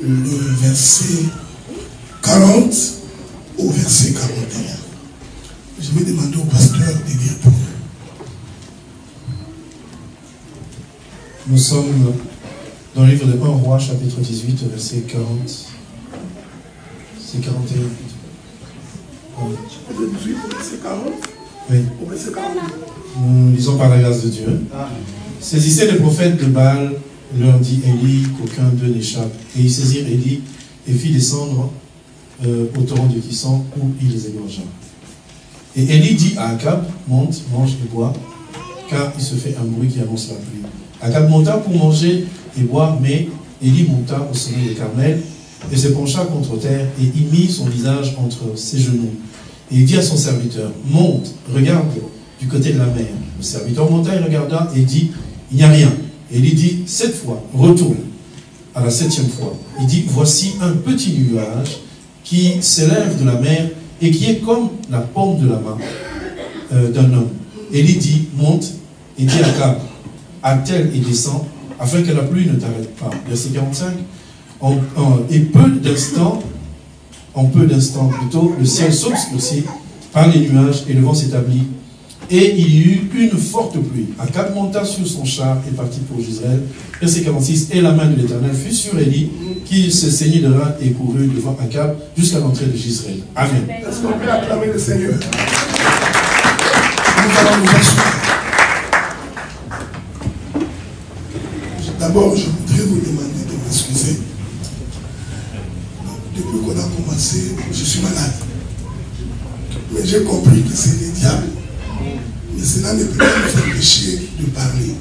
le verset 40 au verset 41. Je vais demander au pasteur de lire pour nous. Nous sommes dans le livre de 1 Roi, chapitre 18, verset 40. C'est 41. Chapitre 18, verset 40. Oui. Au verset 40. Nous lisons par la grâce de Dieu. Saisissez les prophètes de Baal, leur dit Élie, qu'aucun d'eux n'échappe. Et ils saisirent Élie et fit descendre au torrent du Kison où il les égorgea. Et Élie dit à Akab, monte, mange et bois, car il se fait un bruit qui annonce la pluie. Akab monta pour manger et boire, mais Élie monta au sommet de Carmel et se pencha contre terre et y mit son visage entre ses genoux. Et il dit à son serviteur, monte, regarde du côté de la mer. Le serviteur monta et regarda et dit, il n'y a rien. Et Élie dit, 7 fois, retourne. À la 7e fois, il dit, voici un petit nuage qui s'élève de la mer et qui est comme la paume de la main d'un homme. Élie dit, monte, et dit à Akab, attelle et descend, afin que la pluie ne t'arrête pas. Verset 45, et en peu d'instants plutôt, le ciel s'obscurcit par les nuages et le vent s'établit. Et il y eut une forte pluie. Akab monta sur son char et partit pour Jezreel. Verset 46, et la main de l'Éternel fut sur Élie, qui se saignit de reins et courut devant Akab jusqu'à l'entrée de Jezreel. Amen. Est-ce qu'on peut acclamer le Seigneur? Nous allons nous asseoir. D'abord, je voudrais vous demander de m'excuser. Depuis qu'on a commencé, je suis malade. Mais j'ai compris que c'est le diable. Mais cela ne peut pas nous empêcher de parler.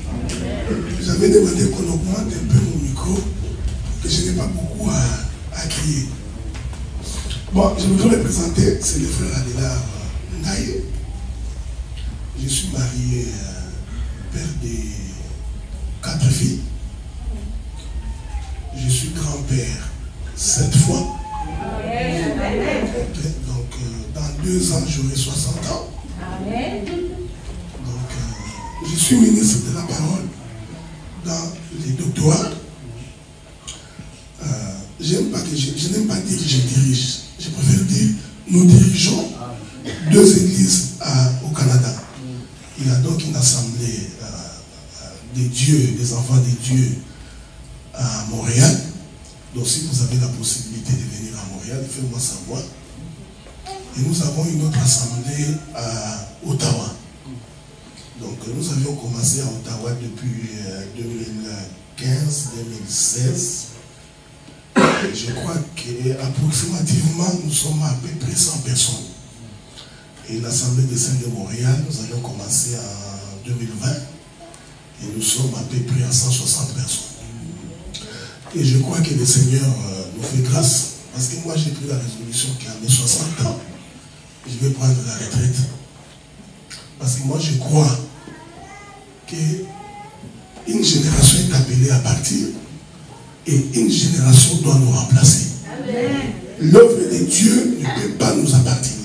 J'avais demandé qu'on augmente un peu mon micro, que je n'ai pas beaucoup à crier. Bon, je voudrais me présenter, c'est le frère Adela Ndaye. Je suis marié, père de 4 filles. Je suis grand-père 7 fois. Okay. Donc, dans 2 ans, j'aurai 60 ans. Donc, je suis ministre de la parole dans les doctorats. Je n'aime pas dire que je dirige. Je préfère dire nous dirigeons 2 églises au Canada. Il y a donc une assemblée des dieux, des enfants des dieux à Montréal. Donc si vous avez la possibilité de venir à Montréal, faites-moi savoir. Et nous avons une autre assemblée à Ottawa. Donc nous avions commencé à Ottawa depuis 2015-2016. Et je crois qu'approximativement nous sommes à peu près 100 personnes. Et l'Assemblée des Saints de Montréal, nous avions commencé en 2020. Et nous sommes à peu près à 160 personnes. Et je crois que le Seigneur nous fait grâce. Parce que moi j'ai pris la résolution qu'à mes 60 ans, je vais prendre la retraite. Parce que moi je crois qu'une génération est appelée à partir et une génération doit nous remplacer. L'œuvre de Dieu ne peut pas nous appartenir.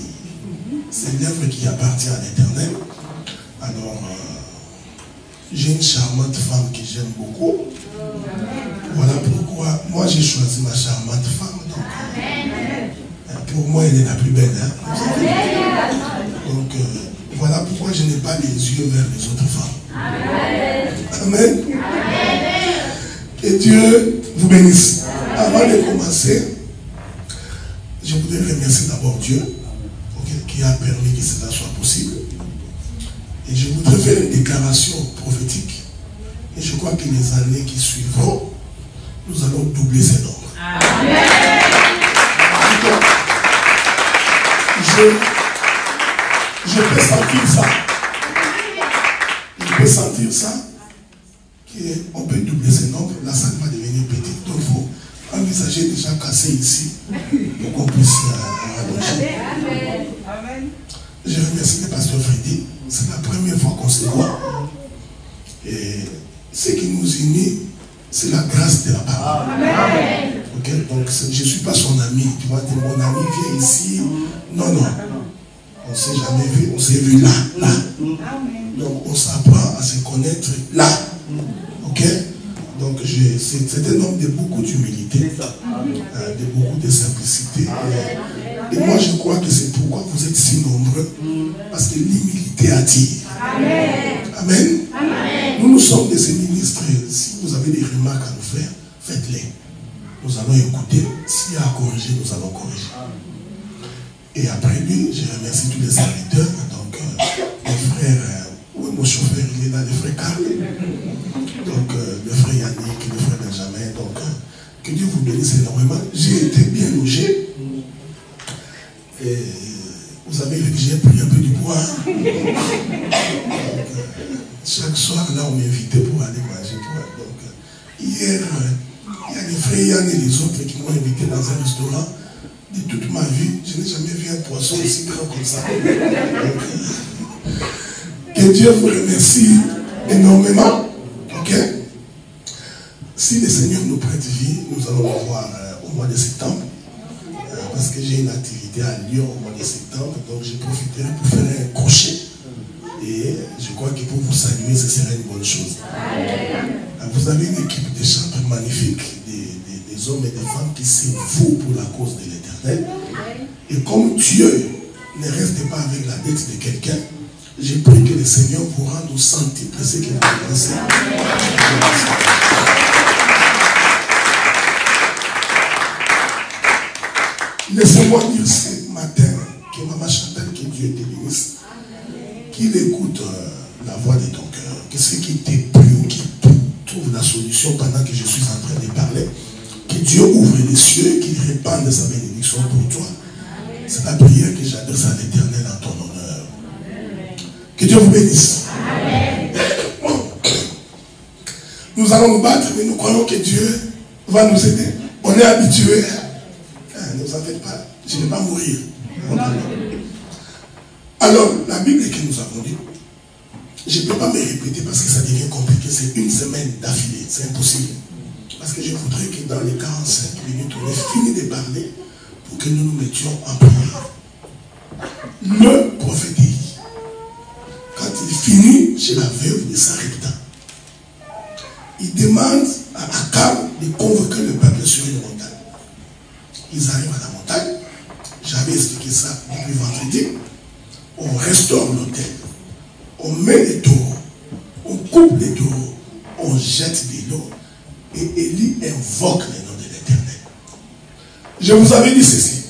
C'est l'œuvre qui appartient à l'Éternel. Alors, j'ai une charmante femme que j'aime beaucoup. Voilà pourquoi moi j'ai choisi ma charmante femme. Donc, pour moi, elle est la plus belle. Hein? Donc, voilà pourquoi je n'ai pas les yeux vers les autres femmes. Amen. Et Dieu vous bénisse. Avant de commencer, je voudrais remercier d'abord Dieu qui a permis que cela soit possible. Et je voudrais faire une déclaration prophétique. Et je crois que les années qui suivront, nous allons doubler ces nombres. Amen. Je peux sentir ça. Je peux sentir ça. On peut doubler ces nombres. La salle va devenir petite. Donc il faut envisager déjà casser ici pour qu'on puisse rallonger. Amen. Je remercie le pasteur Freddy. C'est la première fois qu'on se voit. Et ce qui nous unit, c'est la grâce de la parole. Amen. Okay? Donc je ne suis pas son ami. Tu vas dire, mon ami vient ici. Non, non. On ne s'est jamais vu. On s'est vu là, là. Donc on s'apprend à se connaître là. Ok? Donc c'est un homme de beaucoup d'humilité, de beaucoup de simplicité. Et moi je crois que c'est pourquoi vous êtes si nombreux, parce que l'humilité attire. Amen. Nous sommes des ministres. Si vous avez des remarques à nous faire, faites-les. Nous allons écouter. S'il y a à corriger, nous allons corriger. Et après lui, je remercie tous les serviteurs. Donc, le frère, oui, mon chauffeur, il est là, le frère Carl. Donc, le frère Yannick, le frère Benjamin. Donc, que Dieu vous bénisse énormément. J'ai été bien logé. Et vous avez vu que j'ai pris un peu du poids. Donc, chaque soir, là, on m'invitait pour aller manger. Donc, hier, il y a les frères Yann et les autres qui m'ont invité dans un restaurant. De toute ma vie, je n'ai jamais vu un poisson aussi grand comme ça. Donc, que Dieu vous remercie énormément. Ok? Si le Seigneur nous prête vie, nous allons le voir au mois de septembre. Parce que j'ai une activité à Lyon au mois de septembre. Donc, je profiterai pour faire un crochet. Et je crois que pour vous saluer, ce serait une bonne chose. Vous avez une équipe de chanteurs magnifiques, des hommes et des femmes qui s'y vouent pour la cause de l'Éternel. Et comme Dieu ne reste pas avec la dette de quelqu'un, j'ai pris que le Seigneur vous rende au centuple ce qu'il a pensé. Laissez-moi dire ce matin que Maman Chantal, que Dieu te bénisse, qu'il écoute la voix de ton cœur, que ce qui te préoccupe trouve la solution pendant que je suis en train de parler, que Dieu ouvre les cieux, qu'il répande sa bénédiction pour toi. C'est la prière que j'adresse à l'Éternel en ton honneur. Que Dieu vous bénisse. Nous allons nous battre, mais nous croyons que Dieu va nous aider. On est habitués. Ne vous en faites pas, je ne vais pas mourir. Alors, la Bible que nous avons lue, je ne peux pas me répéter parce que ça devient compliqué. C'est une semaine d'affilée, c'est impossible. Parce que je voudrais que dans les 45 minutes, on ait fini de parler pour que nous nous mettions en prière. Le prophète Élie, quand il finit chez la veuve de Sarepta, il demande à Akab de convoquer le peuple sur une montagne. Ils arrivent à la montagne. J'avais expliqué ça depuis vendredi. On restaure l'autel. On met les taureaux. On coupe les taureaux. On jette de l'eau. Et Élie invoque le nom de l'Éternel. Je vous avais dit ceci.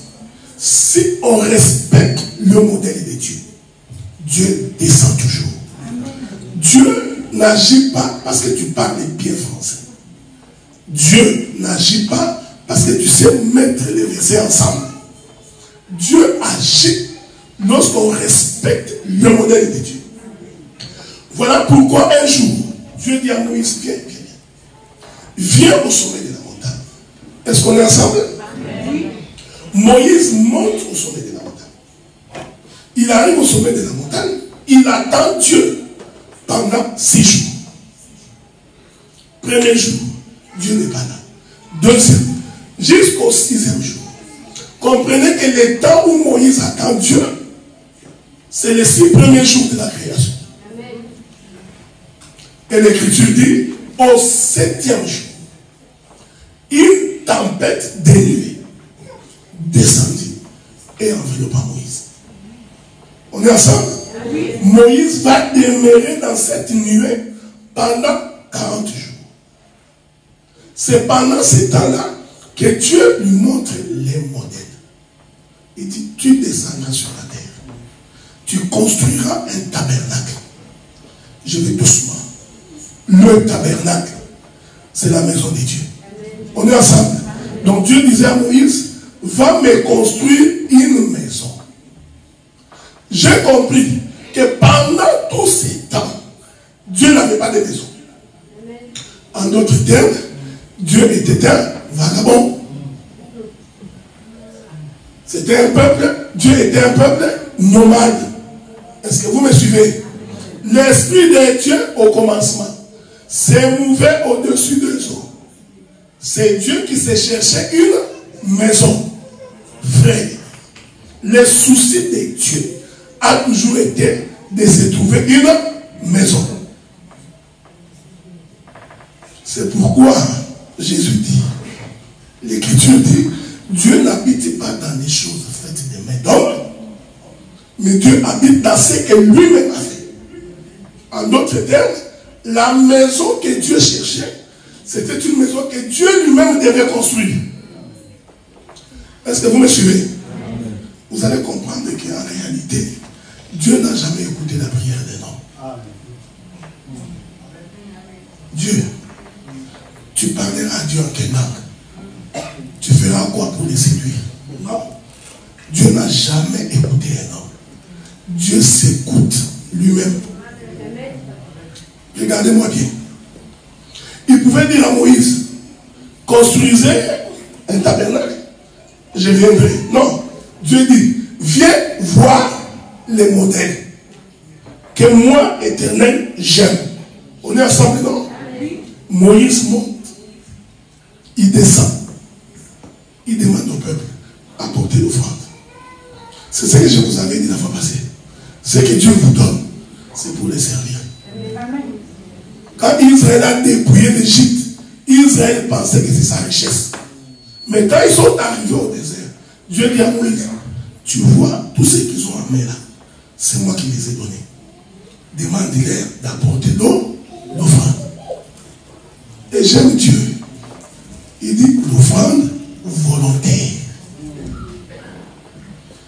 Si on respecte le modèle de Dieu, Dieu descend toujours. Dieu n'agit pas parce que tu parles bien français. Dieu n'agit pas parce que tu sais mettre les versets ensemble. Dieu agit lorsqu'on respecte le modèle de Dieu. Voilà pourquoi un jour, Dieu dit à Moïse, viens, viens au sommet de la montagne. Est-ce qu'on est ensemble? Oui. Moïse monte au sommet de la montagne. Il arrive au sommet de la montagne, il attend Dieu pendant 6 jours. Premier jour, Dieu n'est pas là. Deuxième, jusqu'au 6e jour. Comprenez que le temps où Moïse attend Dieu, c'est les 6 premiers jours de la création. Amen. Et l'Écriture dit, au 7e jour, une tempête de nuée descendit et enveloppa Moïse. On est ensemble? Oui. Moïse va demeurer dans cette nuée pendant 40 jours. C'est pendant ce temps-là que Dieu lui montre les modèles. Il dit, tu descendras sur la terre. Tu construiras un tabernacle. Je vais doucement. Le tabernacle, c'est la maison de Dieu. On est ensemble. Donc Dieu disait à Moïse, va me construire une maison. J'ai compris que pendant tous ces temps, Dieu n'avait pas de maison. En d'autres termes, Dieu était un vagabond. C'était un peuple, Dieu était un peuple nomade. Est-ce que vous me suivez? L'Esprit de Dieu au commencement s'est mouvé au-dessus des eaux. C'est Dieu qui s'est cherché une maison. Frère, le souci de Dieu a toujours été de se trouver une maison. C'est pourquoi Jésus dit, l'Écriture dit, Dieu n'habite pas dans les choses faites des mains d'hommes, mais Dieu habite dans ce que lui-même a fait. En d'autres termes, la maison que Dieu cherchait, c'était une maison que Dieu lui-même devait construire. Est-ce que vous me suivez? Vous allez comprendre qu'en réalité, Dieu n'a jamais écouté la prière d'un homme. Dieu, tu parleras à Dieu en quelle langue? Tu feras quoi pour les séduire? Non. Dieu n'a jamais écouté un homme. Dieu s'écoute lui-même. Regardez-moi bien. Il pouvait dire à Moïse, construisez un tabernacle, je viendrai. Non. Dieu dit, viens voir les modèles que moi, Éternel, j'aime. On est ensemble, non? Moïse monte. Il descend. Il demande au peuple d'apporter l'offrande. C'est ce que je vous avais dit la fois passée. Ce que Dieu vous donne, c'est pour les servir. Quand Israël a dépouillé l'Égypte, Israël pensait que c'est sa richesse. Mais quand ils sont arrivés au désert, Dieu dit à Moïse, tu vois, tous ceux qu'ils ont amenés là, c'est moi qui les ai donnés. Demande-leur d'apporter l'offrande. Et j'aime Dieu. Il dit l'offrande volontaire.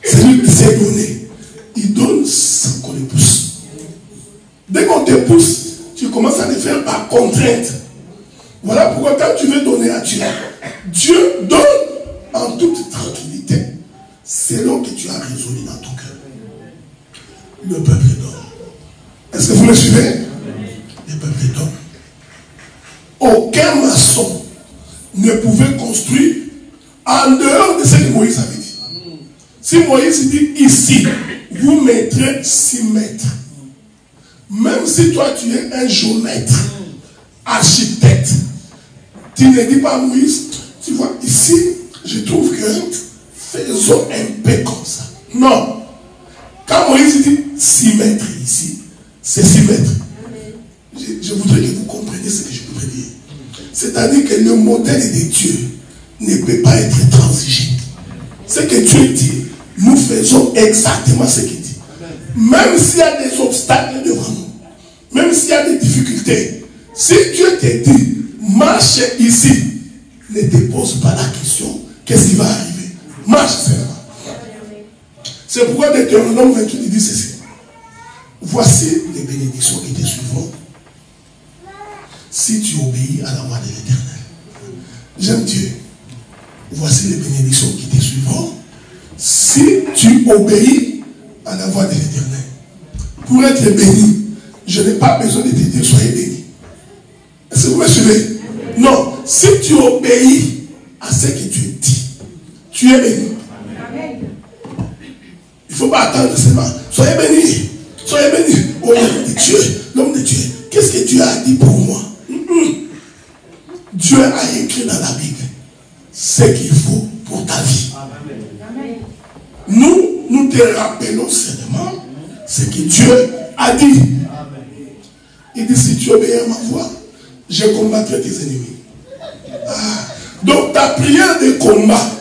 C'est lui qui s'est donné. Il donne sans qu'on le pousse. Dès qu'on te pousse, tu commences à le faire par contrainte. Voilà pourquoi quand tu veux donner à Dieu, Dieu donne en toute tranquillité, selon que tu as résolu dans ton cœur. Le peuple donne. Est-ce que vous me suivez? Le peuple donne. Aucun maçon ne pouvait construire en dehors de ce que Moïse avait dit. Si Moïse dit ici, vous mettrez 6 mètres. Même si toi tu es un géomètre, architecte, tu ne dis pas à Moïse, tu vois, ici, je trouve que faisons un peu comme ça. Non. Quand Moïse dit 6 mètres ici, c'est 6 mètres. Je voudrais que vous compreniez ce que je voudrais dire. C'est-à-dire que le modèle de Dieu ne peut pas être transigé. Ce que Dieu dit, nous faisons exactement ce qu'il dit. Même s'il y a des obstacles devant nous, même s'il y a des difficultés, si Dieu te dit, marche ici, ne te pose pas la question, qu'est-ce qui va arriver? Marche seulement. C'est pourquoi Deutéronome 28 dit ceci. Voici les bénédictions qui te suivront si tu obéis à la voix de l'Éternel. J'aime Dieu. Voici les bénédictions qui te suivront si tu obéis à la voix de l'Éternel. Pour être béni, je n'ai pas besoin de te dire soyez béni. Est-ce que vous me suivez? Non. Si tu obéis à ce que Dieu dit, tu es béni. Il ne faut pas attendre seulement. Soyez bénis. Soyez bénis. Oh l'homme de Dieu. L'homme de Dieu. Qu'est-ce que Dieu a dit pour moi? Dieu a écrit dans la Bible ce qu'il faut pour ta vie. Nous te rappelons seulement ce que Dieu a dit. Il dit, si tu obéis à ma voix, je combattrai tes ennemis. Donc ta prière de combat,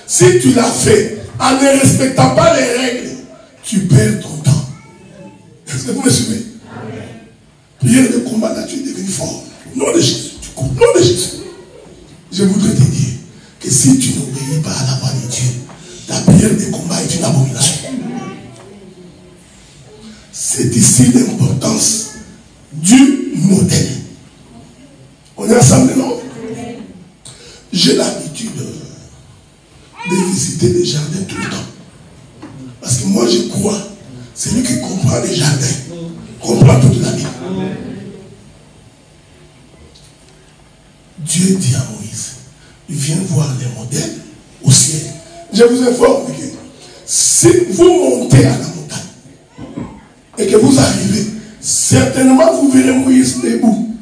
si tu l'as fait en ne respectant pas les règles, tu perds ton temps. Est-ce que vous me suivez? Prière de combat, là tu es devenu fort. Nom de Jésus, tu cours. Nom de Jésus. Je voudrais te dire que si tu n'obéis pas à la voix de Dieu, ta prière de combat est une abomination. C'est ici l'importance du modèle. On est ensemble, non? J'ai l'habitude de visiter les jardins tout le temps. Parce que moi je crois, celui qui comprend les jardins, comprend toute la vie. Dieu dit à Moïse, viens voir les modèles au ciel. Je vous informe que si vous montez à la montagne et que vous arrivez, certainement vous verrez Moïse debout.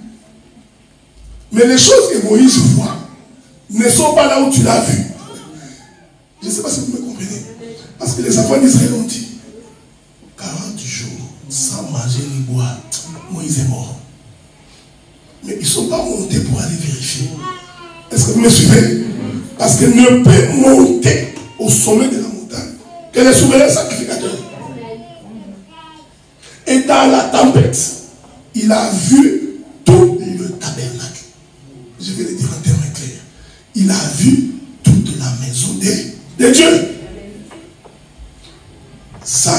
Mais les choses que Moïse voit ne sont pas là où tu l'as vu. Je ne sais pas si vous me comprenez. Parce que les enfants d'Israël ont dit 40 jours sans manger ni boire, Moïse est mort. Mais ils ne sont pas montés pour aller vérifier. Est-ce que vous me suivez? Parce que ne peut monter au sommet de la montagne que les souverains sacrificateurs. Et dans la tempête, il a vu tout le tabernacle. Je vais le dire en termes clairs. Il a vu toute la maison de Dieu. Ça,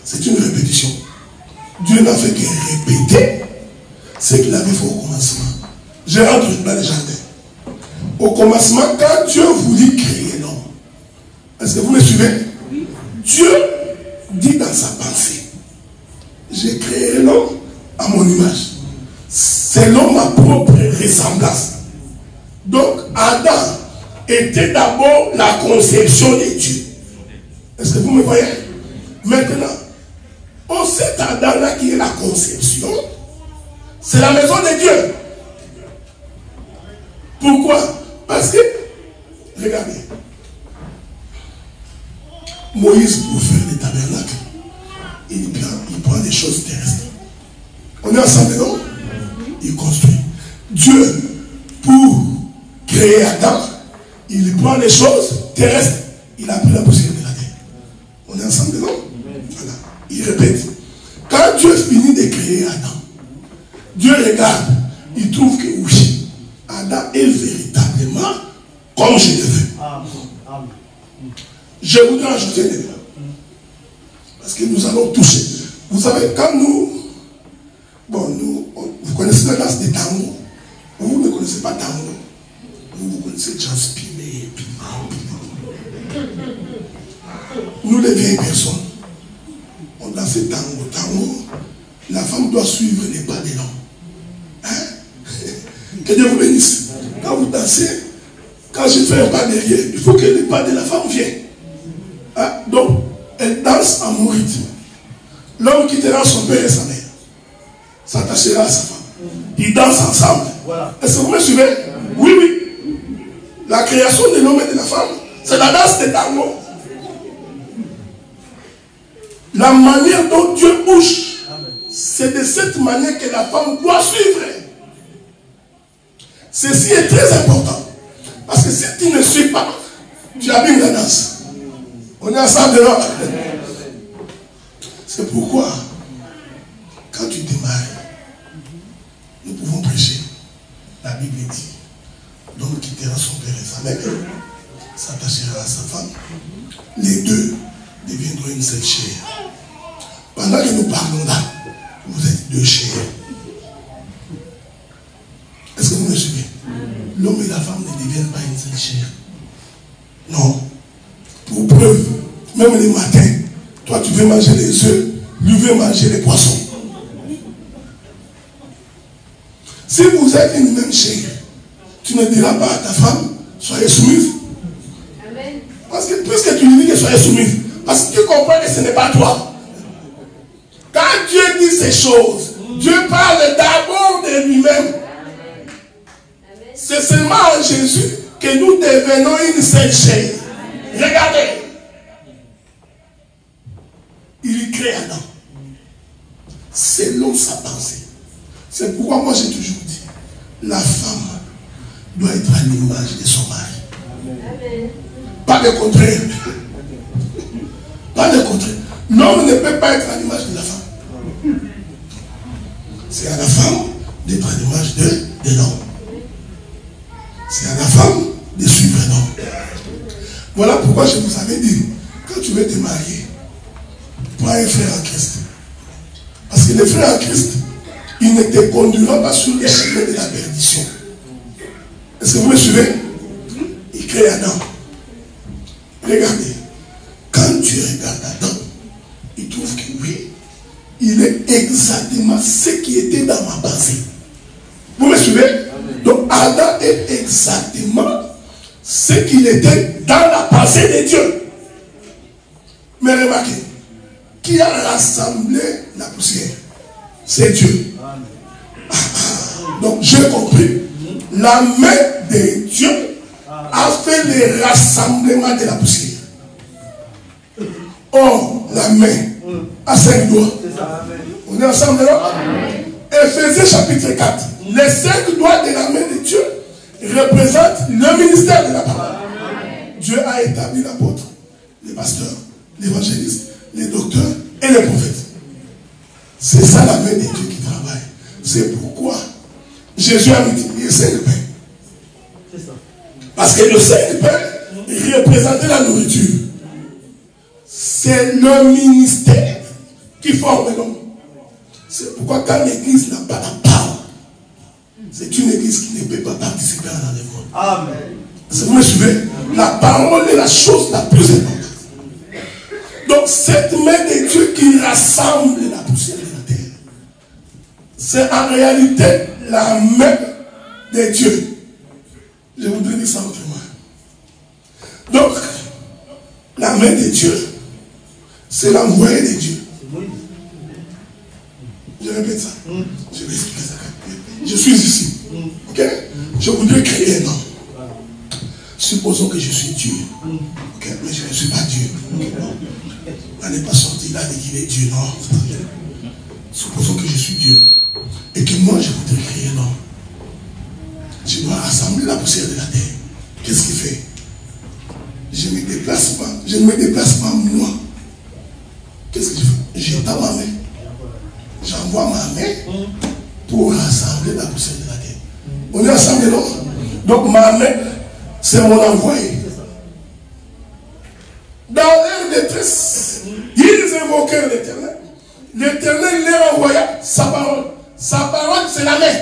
c'est une répétition. Dieu n'a fait que répéter ce qu'il avait fait au commencement. Je rentre dans le jardin. Au commencement, quand Dieu voulut créer l'homme, est-ce que vous me suivez? Dieu dit dans sa pensée, j'ai créé l'homme à mon image, selon ma propre ressemblance. Donc Adam était d'abord la conception de Dieu. Est-ce que vous me voyez? Maintenant, cet Adam-là qui est la conception, c'est la maison de Dieu. Pourquoi? Parce que, regardez, Moïse, pour faire les tabernacles, il prend des choses terrestres. On est ensemble, non? Il construit. Dieu, pour créer Adam, il prend des choses terrestres. Il a pris la poussière de la terre. On est ensemble, non? Voilà. Il répète. Quand Dieu finit de créer Adam, Dieu regarde, il trouve que oui, Adam est véritablement comme je le veux. Je voudrais ajouter des mots. Parce que nous allons toucher. Vous savez, quand vous connaissez la danse des tangos. Vous ne connaissez pas tango. Vous connaissez Jazz Piné. Nous, les vieilles personnes, on danse tango. Tango, la femme doit suivre les pas de l'homme. Hein? Que Dieu vous bénisse. Quand vous dansez, quand je fais un pas derrière, il faut que les pas de la femme viennent. Hein? Donc, elle danse à mon rythme. L'homme quittera son père et sa mère, s'attachera à sa femme. Ils dansent ensemble. Voilà. Est-ce que vous me suivez? Oui, oui. La création de l'homme et de la femme, c'est la danse des tangos. La manière dont Dieu bouge, c'est de cette manière que la femme doit suivre. Ceci est très important. Parce que si tu ne suis pas, tu abîmes la danse. On est ensemble là. C'est pourquoi, quand tu te maries, nous pouvons prêcher. La Bible dit, l'homme quittera son père et sa mère, s'attachera à sa femme. Les deux deviendront une seule chair. Pendant que nous parlons là, vous êtes deux chairs. Est-ce que vous me suivez? L'homme et la femme ne deviennent pas une seule chair. Non. Pour preuve, même les matins, toi tu veux manger les œufs, lui veut manger les poissons. Si vous êtes une même chair, tu ne diras pas à ta femme, soyez soumise. Amen. Parce que puisque tu lui dis que soyez soumise, parce que tu comprends que ce n'est pas toi. Quand Dieu dit ces choses, Dieu parle d'abord de lui-même. C'est seulement en Jésus que nous devenons une seule chair. Regardez. Il crée Adam selon sa pensée. C'est pourquoi moi j'ai toujours dit, la femme doit être à l'image de son mari. Amen. Pas le contraire. Pas le contraire. L'homme ne peut pas être à l'image de la femme. C'est à la femme d'être à l'image de l'homme. C'est à la femme de suivre l'homme. Voilà pourquoi je vous avais dit, quand tu veux te marier, prends un frère en Christ. Parce que les frères en Christ, ils ne te conduiront pas sur le chemin de la perdition. Est-ce que vous me suivez? Il crée Adam. Regardez. Quand tu regardes Adam, il trouve que oui, il est exactement ce qui était dans ma pensée. Vous me suivez? Donc Adam est exactement ce qu'il était dans la pensée de Dieu. Mais remarquez, qui a rassemblé la poussière? C'est Dieu. Donc j'ai compris. La main de Dieu a fait le rassemblement de la poussière. Or, la main a 5 doigts. On est ensemble là? Éphésiens chapitre 4. Les 5 doigts de la main de Dieu représentent le ministère de la parole. Dieu a établi l'apôtre, les pasteurs, l'évangéliste, les docteurs et les prophètes. C'est ça la main de Dieu qui travaille. C'est pourquoi Jésus a multiplié 5 pains. Parce que le 5 pains représentait la nourriture. C'est le ministère qui forme l'homme. C'est pourquoi quand l'église n'a pas la parole, c'est une église qui ne peut pas participer à l'enlèvement. Amen. Vous me suivez? La parole est la chose la plus importante. Donc cette main de Dieu qui rassemble la poussière de la terre, c'est en réalité la main de Dieu. Je voudrais dire ça autrement. Donc, la main de Dieu, c'est l'envoyé de Dieu. Je répète ça. Je vais expliquer ça. Je suis ici. Ok? Je voudrais créer un homme. Supposons que je suis Dieu. Ok? Mais je ne suis pas Dieu. Okay? On n'est pas sorti là de qu'il est Dieu. Non. Supposons que je suis Dieu. Et que moi, je voudrais créer un homme. Je dois rassembler la poussière de la terre. Qu'est-ce qu'il fait? Je ne me déplace pas. Je ne me déplace pas moi. Qu'est-ce que je fais? J'étends ma main. J'envoie ma main pour rassembler la poussière de la terre. On est ensemble, non? Donc ma main, c'est mon envoyé. Dans leur détresse, ils invoquèrent l'Éternel. L'Éternel leur envoya sa parole. Sa parole, c'est la main.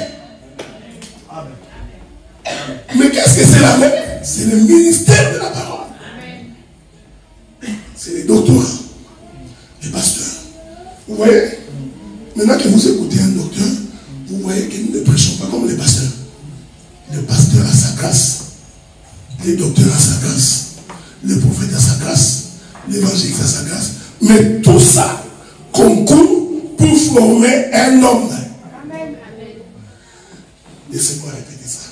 Mais qu'est-ce que c'est la main? C'est le ministère de la parole. C'est les docteurs, les pasteurs. Vous voyez? Maintenant que vous écoutez un docteur, vous voyez que nous ne prêchons pas comme les pasteurs. Le pasteur a sa grâce, les docteurs a sa grâce, le prophète a sa grâce, l'évangéliste a sa grâce. Mais tout ça concourt pour former un homme. Amen. Laissez-moi répéter ça.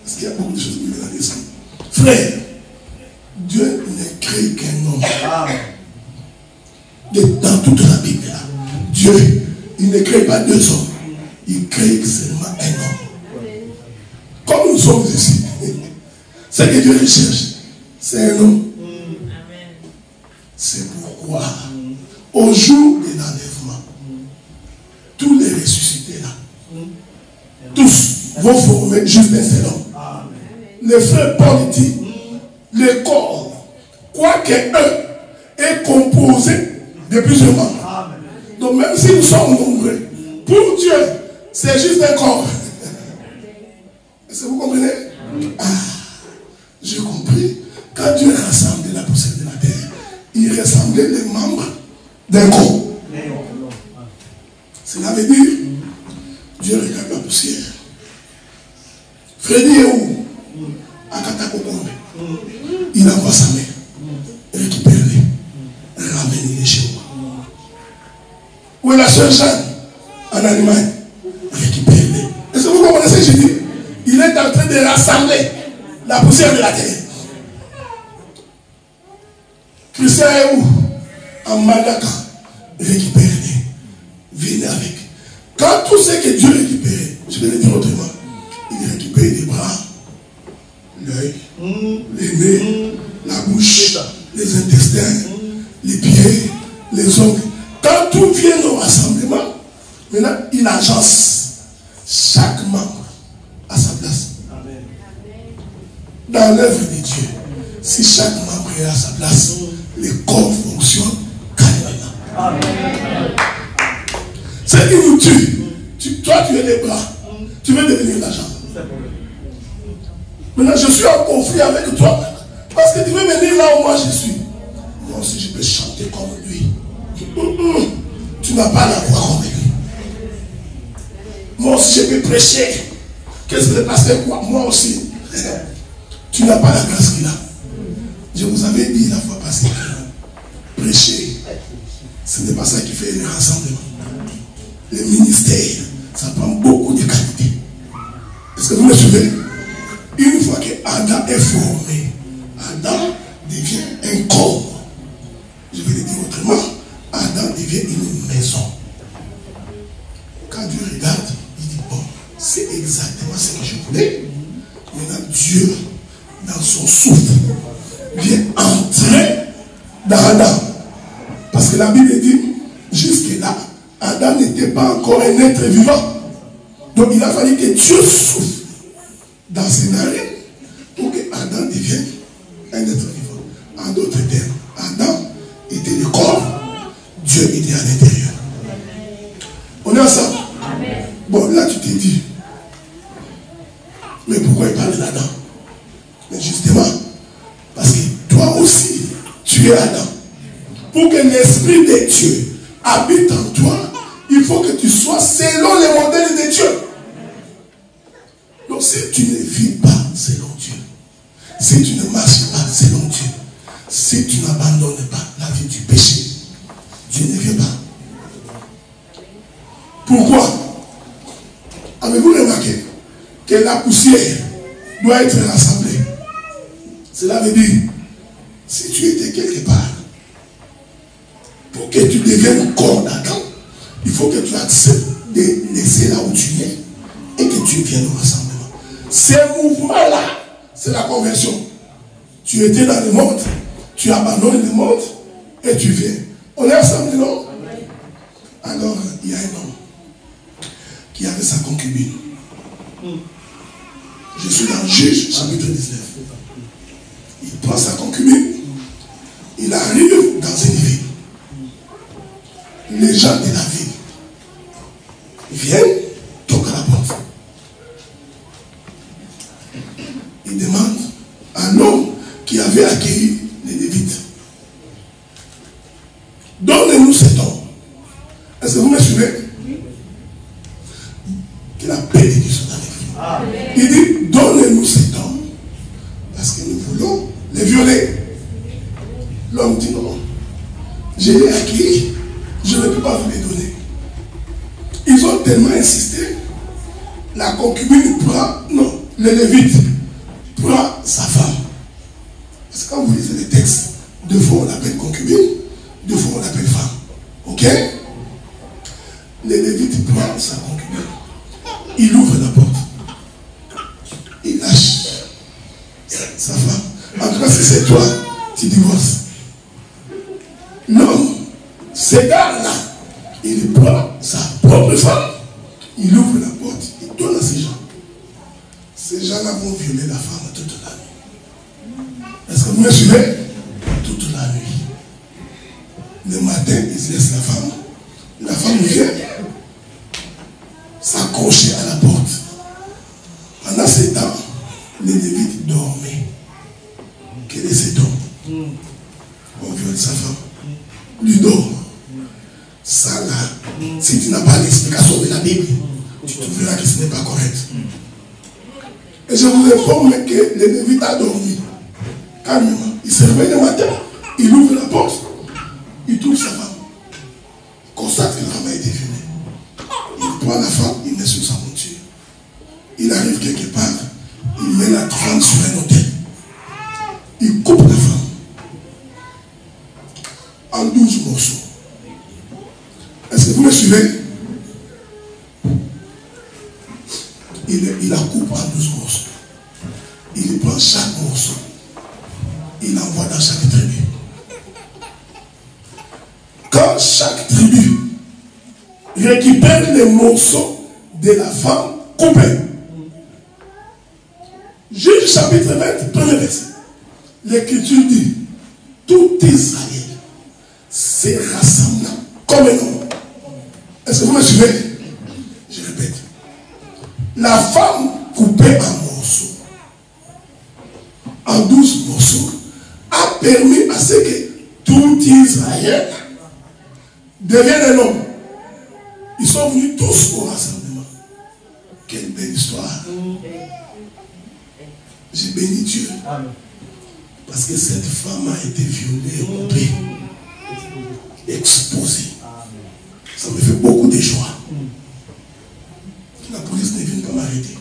Parce qu'il y a beaucoup de choses qui me viennent à l'esprit. Frère, Dieu ne crée qu'un homme. Dans toute la Bible, là, Dieu, il ne crée pas 2 hommes. Il crée seulement un homme. Comme nous sommes ici, ce que Dieu recherche, c'est un homme. C'est pourquoi, au jour de l'enlèvement, tous les ressuscités là, tous vont former juste un seul homme. Les frères Paul dit, le corps, quoique eux, est composé de plusieurs membres. Donc même si nous sommes nombreux, pour Dieu, c'est juste un corps. Est-ce que vous comprenez? Ah, j'ai compris. Quand Dieu rassemblait la poussière de la terre, il rassemblait les membres d'un corps. Cela veut dire, Dieu regarde la poussière. Freddy est où? À Katakokombe. Il envoie sa main. Récupère-les. Ramène-les chez moi. Où est la sœur Jeanne? En Allemagne. Récupère-les. Est-ce que vous comprenez ce que je dis? Il est en train de rassembler la poussière de la terre. Christian est où? En Madaka. Récupère-les. Venez avec. Quand tout ce que Dieu récupère, je vais le dire autrement, il récupère les bras, l'œil, les nez, la bouche, les intestins, les pieds, les ongles. Quand tout vient au rassemblement, maintenant il agence chaque membre à sa place. Dans l'œuvre de Dieu, si chaque membre est à sa place, le corps fonctionne calmement. C'est qui nous tue. Toi tu es les bras, tu veux devenir la jambe. Maintenant je suis en conflit avec toi parce que tu veux venir là où moi je suis. Moi aussi je peux chanter comme lui. Tu n'as pas la voix comme lui. Moi aussi je peux prêcher. Qu'est-ce que le pasteur quoi? Moi aussi. Tu n'as pas la grâce qu'il a. Je vous avais dit la fois passée, prêcher, ce n'est pas ça qui fait le rassemblement. Le ministère, ça prend beaucoup de qualité. Est-ce que vous me suivez? Une fois que Adam est formé, Adam devient un corps. Je vais le dire autrement, Adam devient une maison. Quand exactement ce que je voulais. Maintenant, Dieu, dans son souffle, vient entrer dans Adam. Parce que la Bible dit, jusque-là, Adam n'était pas encore un être vivant. Donc il a fallu que Dieu souffle dans ses narines pour que Adam devienne un être vivant. En d'autres termes, Adam était le corps, Dieu était à l'intérieur. On est ensemble? Bon, là tu t'es dit, mais pourquoi il parle d'Adam? Mais justement, parce que toi aussi, tu es Adam. Pour que l'Esprit de Dieu habite en toi, il faut que tu sois selon les modèles de Dieu. Donc si tu ne vis pas selon Dieu, si tu ne marches pas selon Dieu, si tu n'abandonnes pas la vie du péché, Dieu ne vient pas. Pourquoi? Avez-vous remarqué que la poussière doit être rassemblée? Cela veut dire, si tu étais quelque part, pour que tu deviennes corps d'Adam, il faut que tu acceptes de laisser là où tu es et que tu viennes au rassemblement. Ces mouvements-là, c'est la conversion. Tu étais dans le monde, tu abandonnes le monde et tu viens. On est ensemble, non? Alors, il y a un homme qui avait sa concubine. Je suis dans Juge, chapitre 19. Il prend sa concubine, il arrive dans une ville. Les gens de la ville viennent, toquent à la porte. Ils demandent à l'homme qui avait accueilli les Lévites, donnez-nous cet homme. Est-ce que vous me suivez? Que la paix de Dieu soit avec vous. Il dit, donnez-nous cet homme, parce que nous voulons les violer. L'homme dit non, je l'ai accueilli. Je ne peux pas vous les donner. Ils ont tellement insisté. La concubine prend, non, le Lévite prend sa femme. Parce que quand vous lisez les textes, deux fois on l'appelle concubine, deux fois on l'appelle femme. Ok? Le Lévite prend sa concubine. Il ouvre la porte. Il lâche sa femme. En tout cas, si c'est toi, tu divorces. L'homme, ce gars-là, il prend sa propre femme, il ouvre la porte, il donne à ces gens. Ces gens-là vont violer la femme toute la nuit. Est-ce que vous me suivez? Toute la nuit. Le matin, ils laissent la femme vient s'accrocher à la porte. Pendant ce temps, les Lévites dormaient. Quel est cet homme? On viole sa femme. Lui dort. Ça là, si tu n'as pas l'explication de la Bible, tu trouveras que ce n'est pas correct. Et je vous informe que le Lévite a dormi. Calmement. Il se réveille le matin, il ouvre la porte, il trouve sa femme. Constate que la femme a été violée. Il prend la femme, il met sur sa monture. Il arrive quelque part, il met la femme sur un autel. Il coupe la femme en 12 morceaux. Est-ce que vous me suivez? Il la coupe en 12 morceaux. Il prend chaque morceau. Il l'envoie dans chaque tribu. Quand chaque tribu récupère les morceaux de la femme coupée, Juge chapitre 20, premier verset, l'Écriture dit, tout Israël s'est rassemblé comme un homme. Est-ce que vous me suivez? Je répète. La femme coupée en morceaux, en 12 morceaux, a permis à ce que tout Israël devienne un homme. Ils sont venus tous au rassemblement. Quelle belle histoire. J'ai béni Dieu. Parce que cette femme a été violée, rompée, exposée. Ça me fait beaucoup de joie. La police ne vient pas m'arrêter.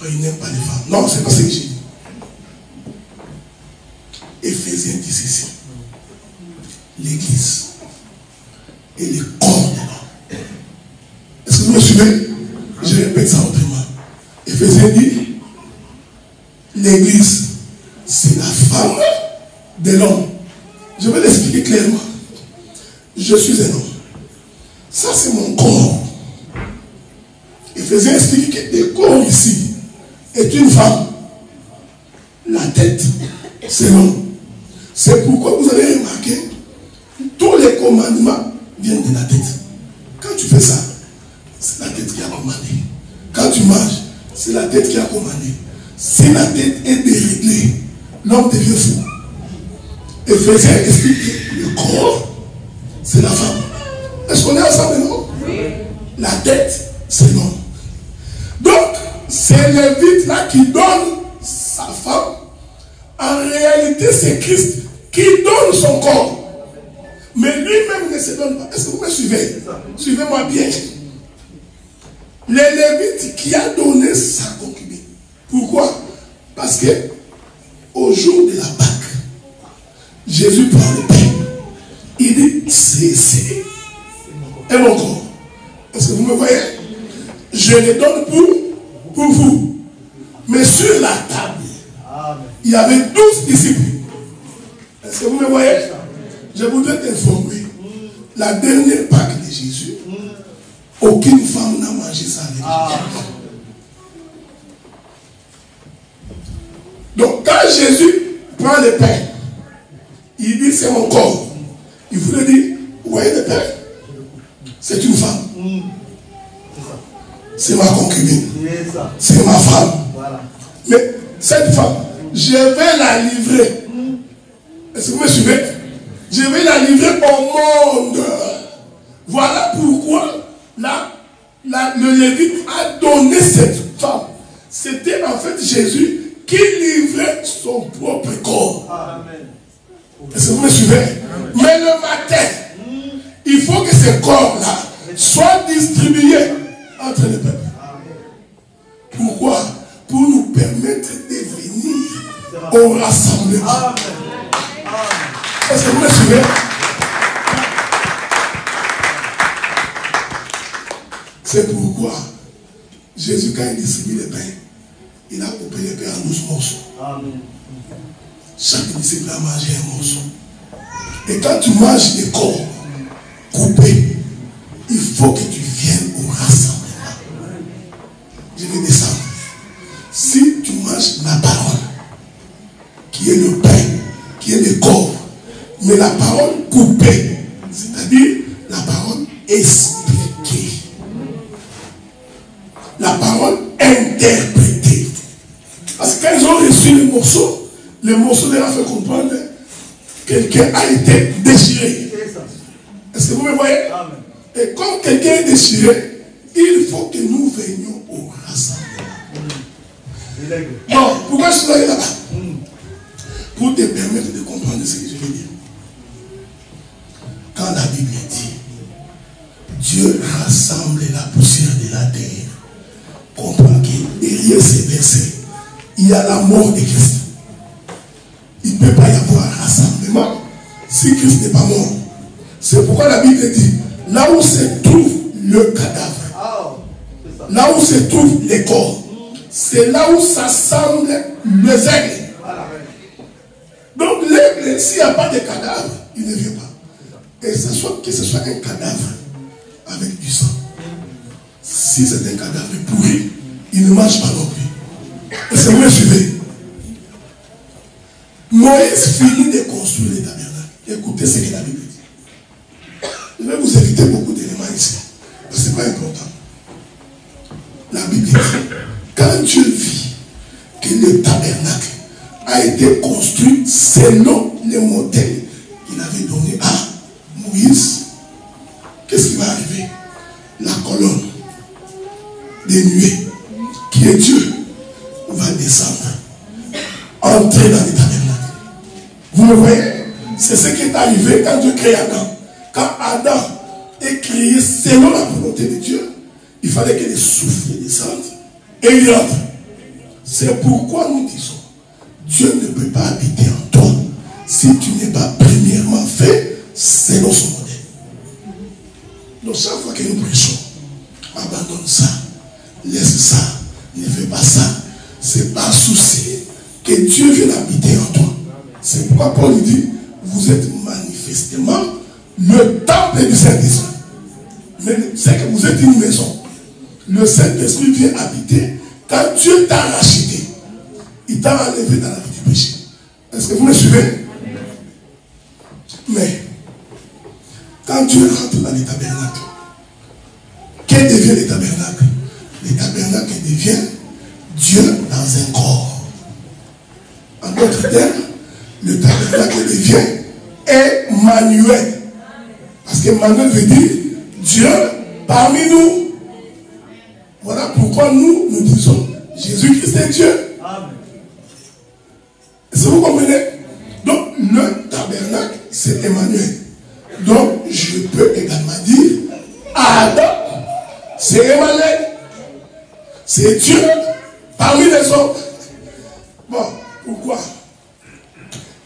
Oh, il n'aime pas les femmes. Non, c'est pas ce que j'ai dit. Éphésiens dit ceci. L'église et les corps de l'homme. Est-ce que vous me suivez? Je répète ça autrement. Éphésiens dit, l'église, c'est la femme de l'homme. Je vais l'expliquer clairement. Je suis un homme. Ça, c'est mon corps. Éphésiens explique que le corps ici est une femme. La tête, c'est l'homme. C'est pourquoi vous avez remarqué, tous les commandements viennent de la tête. Quand tu fais ça, c'est la tête qui a commandé. Quand tu manges, c'est la tête qui a commandé. Si la tête est déréglée, l'homme devient fou. Éphésiens explique que le corps, c'est la femme. Est-ce qu'on est ensemble, non? Oui. La tête, c'est l'homme. Donc, c'est Lévite là qui donne sa femme. En réalité, c'est Christ qui donne son corps. Mais lui-même ne se donne pas. Est-ce que vous me suivez? Suivez-moi bien. Le Lévite qui a donné sa concubine. Pourquoi? Parce que au jour de la Pâque, Jésus prend le pain. Il dit, c'est mon corps. Est-ce que vous me voyez? Je le donne pour vous. Mais sur la table, il y avait 12 disciples. Est-ce que vous me voyez? Je voudrais t'informer. La dernière Pâque de Jésus, aucune femme n'a mangé ça avec Jésus. Donc quand Jésus prend le pain, il dit c'est mon corps. Il voulait dire, vous voyez le pain? C'est une femme. C'est ma concubine. C'est ma femme. Mais cette femme, je vais la livrer. Est-ce que vous me suivez? Je vais la livrer au monde. Voilà pourquoi le Lévite a donné cette femme. C'était en fait Jésus qui livrait son propre corps. Est-ce que vous me suivez? Mais le matin, il faut que ce corps-là soit distribué entre les peuples. Pourquoi? Pour nous permettre de venir au rassemblement. Est-ce que vous me suivez? C'est pourquoi Jésus, quand il distribue les pains, il a coupé les pains en 12 morceaux. Chaque disciple a mangé un morceau. Et quand tu manges les corps coupés, il faut que tu viennes au rassemblement. Je vais descendre. Si tu manges la parole, qui est le pain, qui est le corps, mais la parole coupée, c'est-à-dire la parole expliquée, la parole interprétée. Parce que quand ils ont reçu le morceau leur a fait comprendre que quelqu'un a été déchiré. Est-ce que vous me voyez? Et quand quelqu'un est déchiré, il faut que nous venions au rassemblement. Bon, pourquoi je suis allé là-bas? Pour te permettre de comprendre ce que je veux dire. Quand la Bible dit Dieu rassemble la poussière de la terre, comprends que derrière ces versets, il y a la mort de Christ. Il ne peut pas y avoir rassemblement si Christ n'est pas mort. C'est pourquoi la Bible dit, là où se trouve le cadavre, là où se trouve les corps, c'est là où s'assemblent les aigles. Donc l'aigle, s'il n'y a pas de cadavre, il ne vient pas. Et que ce soit un cadavre avec du sang. Si c'est un cadavre pourri, il ne mange pas non plus. Est-ce que vous me suivez? Moïse finit de construire les tabernacles. Écoutez ce que la Bible dit. Je vais vous éviter beaucoup d'éléments ici. Parce que ce n'est pas important. La Bible dit, quand Dieu vit que le tabernacle a été construit selon le modèle qu'il avait donné à Moïse, qu'est-ce qui va arriver? La colonne des nuées, qui est Dieu, va descendre, entrer dans les tabernacles. Vous me voyez? C'est ce qui est arrivé quand Dieu crée Adam. Quand Adam est créé selon la volonté de Dieu, il fallait que les souffles descendent et il entre. C'est pourquoi nous disons, Dieu ne peut pas habiter en toi si tu n'es pas premièrement fait selon son modèle. Donc chaque fois que nous prêchons, abandonne ça, laisse ça, ne fais pas ça. que Dieu vienne habiter en toi. C'est pourquoi Paul dit, vous êtes manifestement le temple du Saint-Esprit. Mais c'est que vous êtes une maison. Le Saint-Esprit vient habiter quand Dieu t'a racheté. Il t'a enlevé dans la vie du péché. Est-ce que vous me suivez? Mais quand Dieu rentre dans les tabernacles, qu'est devient les tabernacles? Les tabernacles devient Dieu dans un corps. En d'autres termes, le tabernacle devient Emmanuel. Parce qu'Emmanuel veut dire Dieu parmi nous. Voilà pourquoi nous disons Jésus-Christ est Dieu. Est-ce que vous comprenez? Donc le tabernacle c'est Emmanuel. Donc je peux également dire Adam c'est Emmanuel. C'est Dieu parmi les hommes. Bon, pourquoi?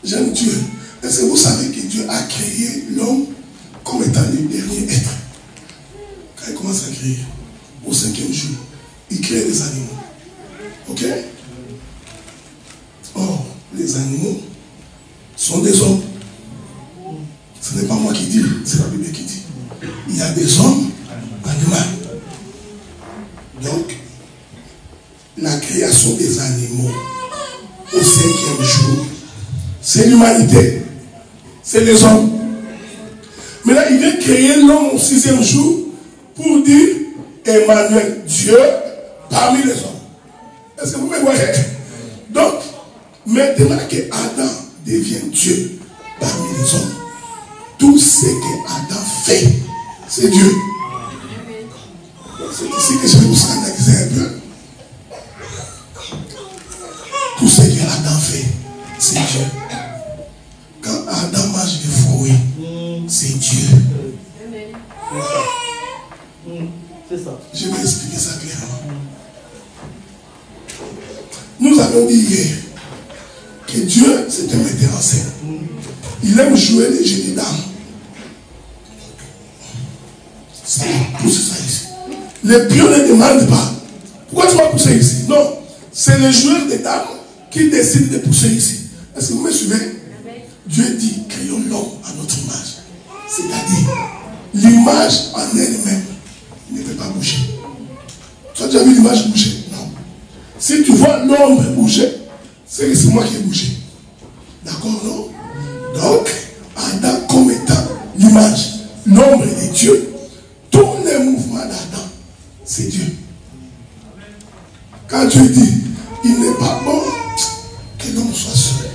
J'aime Dieu. Est-ce que vous savez que Dieu a créé l'homme comme étant le dernier être? Quand il commence à créer, au 5e jour, il crée les animaux. Ok? Or, les animaux sont des hommes. Ce n'est pas moi qui dis, c'est la Bible qui dit. Il y a des hommes animaux. Donc, la création des animaux au 5e jour, c'est l'humanité, c'est les hommes. Mais là, il vient créer l'homme au 6e jour pour dire Emmanuel, Dieu parmi les hommes. Est-ce que vous me voyez? Donc, maintenant que Adam devient Dieu parmi les hommes, tout ce que Adam fait, c'est Dieu. C'est ici que je vais vous scandaliser un peu. Tout ce que Adam fait, c'est Dieu. Quand Adam mange des fruits, c'est Dieu. C'est ça. Je vais expliquer ça clairement. Nous avons dit hier que Dieu, c'est un metteur en scène. Il aime jouer les jeux des dames. C'est pour ça ici. Les pions ne demandent pas. Pourquoi tu m'as poussé ici? Non. C'est les joueurs des dames qui décident de pousser ici. Est-ce que vous me suivez? Dieu dit, créons l'homme à notre image. C'est-à-dire, l'image en elle-même ne peut pas bouger. Tu as déjà vu l'image bouger? Non. Si tu vois l'ombre bouger, c'est que c'est moi qui ai bougé. D'accord, non? Donc, Adam comme étant l'image, l'ombre de Dieu, tous les mouvements d'Adam, c'est Dieu. Quand Dieu dit, il n'est pas bon que l'homme soit seul.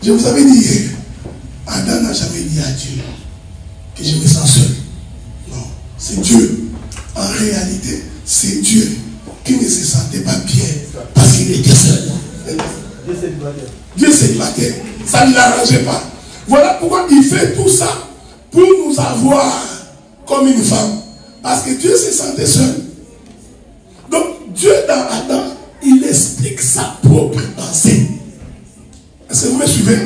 Je vous avais dit hier, Adam n'a jamais dit à Dieu que je me sens seul. Non, c'est Dieu. En réalité, c'est Dieu qui ne se sentait pas bien parce qu'il était seul. Dieu célibataire. Ça ne l'arrangeait pas. Voilà pourquoi il fait tout ça pour nous avoir comme une femme. Parce que Dieu se sentait seul. Donc, Dieu dans Adam, il explique sa propre pensée. Est-ce que vous me suivez?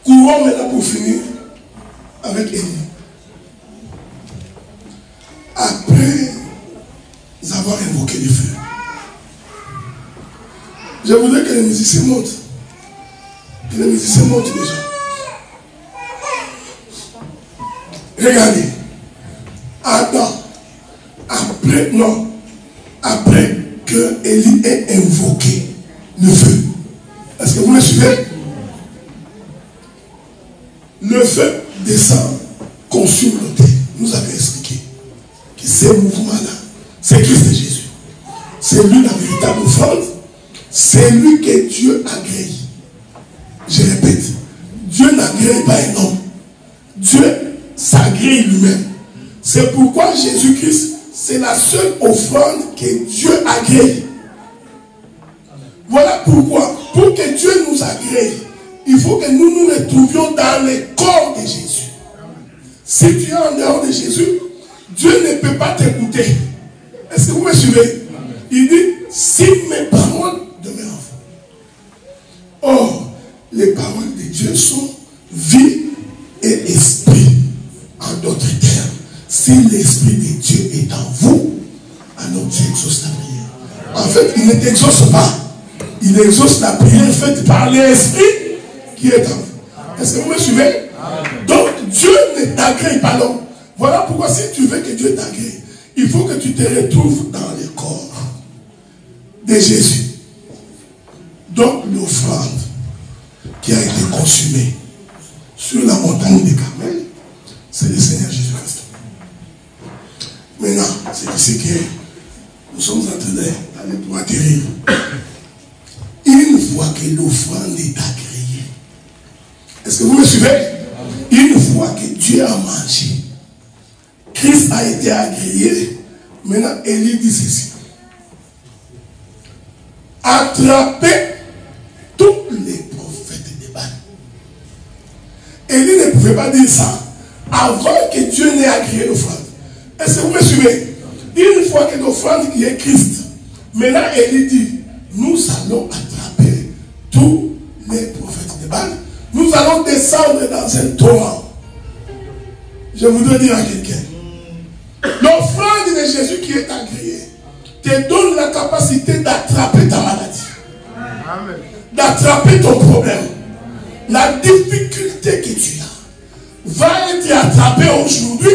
Courons maintenant pour finir avec Élie. Après avoir invoqué le feu, je voudrais que les musiciens montent. Que les musiciens montent déjà. Regardez. Adam, après que Élie ait invoqué le feu. Est-ce que vous me suivez? Le feu descend, consume l'autel. Nous avons expliqué que ces mouvements-là, c'est Christ Jésus. C'est lui la véritable offrande. C'est lui que Dieu agrée. Je répète, Dieu n'agrée pas un homme. Dieu s'agrée lui-même. C'est pourquoi Jésus-Christ, c'est la seule offrande que Dieu agrée. Voilà pourquoi, pour que Dieu nous agrée, il faut que nous nous retrouvions dans le corps de Jésus. Si tu es en dehors de Jésus, Dieu ne peut pas t'écouter. Est-ce que vous me suivez? Il dit, si mes paroles demeurent en vous. Or, les paroles de Dieu sont vie et esprit. En d'autres termes, si l'esprit de Dieu est en vous, alors Dieu exauce la prière. En fait, il ne t'exauce pas. Il exauce la prière faite par l'Esprit qui est en vous. Est-ce que vous me suivez? Donc, Dieu ne t'agrée pas l'homme. Voilà pourquoi si tu veux que Dieu t'agrée, il faut que tu te retrouves dans le corps de Jésus. Donc, l'offrande qui a été consumée sur la montagne de Carmel, c'est le Seigneur Jésus-Christ. Maintenant, c'est que nous sommes en train d'aller pour atterrir. Une fois que l'offrande est agréée, est-ce que vous me suivez? Une fois que Dieu a mangé, Christ a été agréé, maintenant Élie dit ceci: attrapez tous les prophètes de Baal. Élie ne pouvait pas dire ça avant que Dieu n'ait agréé l'offrande. Est-ce que vous me suivez? Une fois que l'offrande qui est Christ, maintenant Élie dit, nous allons attraper tous les prophètes de Baal. Nous allons descendre dans un torrent. Je voudrais dire à quelqu'un, l'offrande de Jésus qui est agréée te donne la capacité d'attraper ta maladie, d'attraper ton problème. La difficulté que tu as va être attrapée aujourd'hui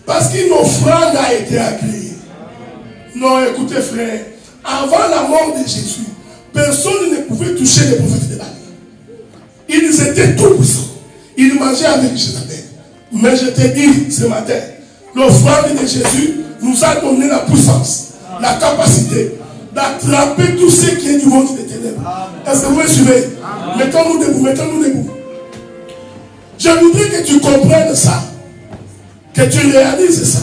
parce qu'une offrande a été agréée. Non, écoutez frère, avant la mort de Jésus, personne ne pouvait toucher les prophètes de Baal. Ils étaient tout puissants. Ils mangeaient avec Jézabel. Mais je te dis ce matin, l'offrande de Jésus nous a donné la puissance, la capacité d'attraper tout ce qui est du monde des ténèbres. Est-ce que vous me suivez? Mettons-nous debout, mettons-nous debout. Je voudrais que tu comprennes ça, que tu réalises ça,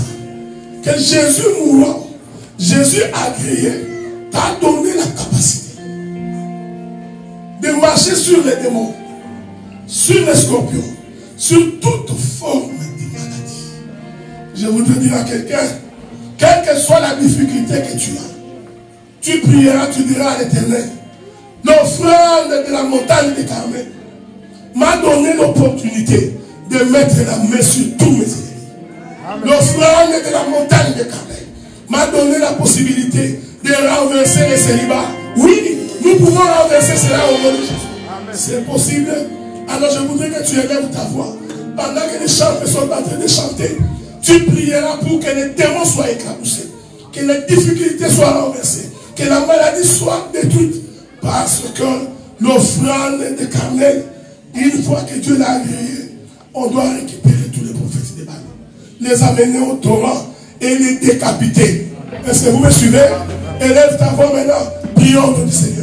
que Jésus mourant, Jésus agréé, t'a donné la capacité de marcher sur les démons, sur les scorpions, sur toute forme de maladie. Je voudrais dire à quelqu'un, quelle que soit la difficulté que tu as, tu prieras, tu diras à l'Éternel, l'offrande de la montagne de Carmel m'a donné l'opportunité de mettre la main sur tous mes ennemis. L'offrande de la montagne de Carmel m'a donné la possibilité de renverser les célibats. Oui, nous pouvons renverser cela au nom de Jésus. C'est possible. Alors je voudrais que tu élèves ta voix. Pendant que les chanteurs sont en train de chanter, tu prieras pour que les démons soient éclaboussés, que les difficultés soient renversées, que la maladie soit détruite. Parce que l'offrande de Carmel, une fois que Dieu l'a agréé, on doit récupérer tous les prophètes de Baal, les amener au torrent et les décapiter. Est-ce que vous me suivez? Élève ta voix maintenant. Prions au nom du Seigneur.